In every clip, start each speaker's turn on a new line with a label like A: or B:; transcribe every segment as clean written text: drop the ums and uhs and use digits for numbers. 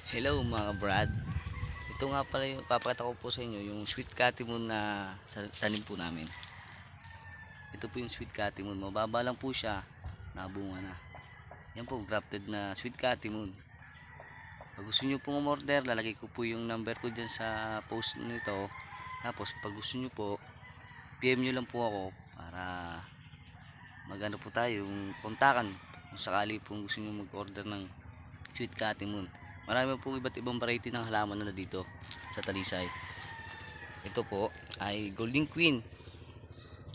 A: Hello mga brad. Ito nga pala yung papakita ko po sa inyo yung sweet catimun na tanim po namin. Ito po yung sweet catimun. Mababa lang po siya. Nabunga na. Yan po grafted na sweet catimun. Pag gusto nyo pong umorder, lalagay ko po yung number ko dyan sa post nito. Tapos pag gusto nyo po, PM nyo lang po ako para magano po tayo yung kontakan kung sakali pong gusto nyo mag-order ng sweet catimun. Marami po iba't ibang variety ng halaman na dito sa Talisay. Ito po ay Golden Queen.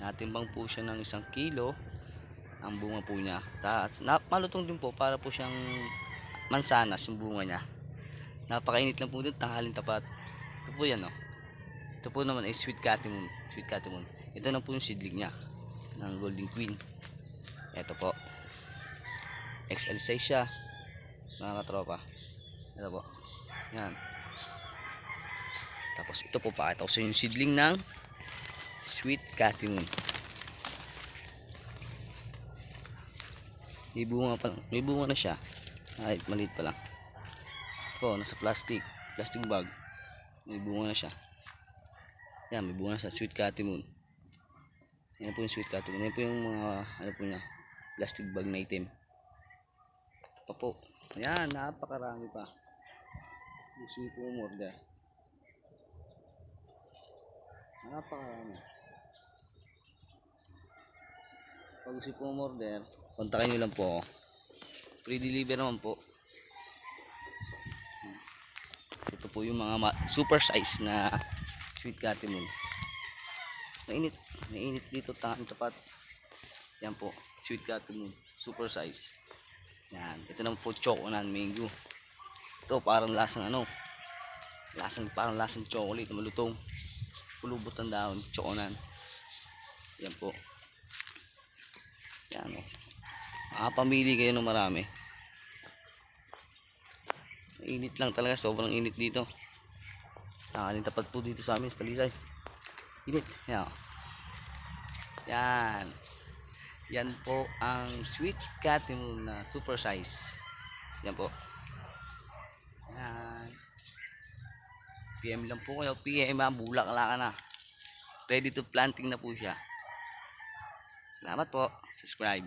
A: Natimbang po siya ng 1 kilo ang bunga po niya. Malutong din po para po siyang mansanas yung bunga niya. Napakainit lang po din, tanghaling tapat. Ito po yan oh. Ito po naman ay sweet catimun. Sweet catimun. Ito na po yung seedling niya ng Golden Queen. Ito po. XL size siya mga katropa. Ito po. Yan. Tapos ito po pakita ko sa yung seedling ng sweet catimun. May bunga pa lang. May bunga na siya. Kahit maliit pa lang. Ito, nasa plastic bag. May bunga na siya. Yan, may bunga na siya. Sweet catimun. Yan po yung sweet catimun. Yan po yung mga ano po niya. Plastic bag na itim. Ito pa po. Yan, napakarami pa. Gusto nyo po umorder. Napakarami. Pag gusto po umorder, kontakin nyo lang po. Free deliver naman po. Ito po yung mga super size na sweet catimun. Mainit. Mainit dito, tangan tapat. Yan po, sweet catimun. Super size. Yan. Ito naman po choconan mango. Ito parang lasang ano. Parang lasang chocolate na malutong. Pulubot ng dahon, choconan. Yan po. Yan o. Makapamili kayo ng marami. Init lang talaga, sobrang init dito. Nakaling tapat po dito sa amin sa Talisay. Init. Yan. Yan. Yan po ang sweet catimun na super size. Yan po. Yan. PM lang po kayo. PM ha, bulak lang na. Ready to planting na po siya. Salamat po. Subscribe.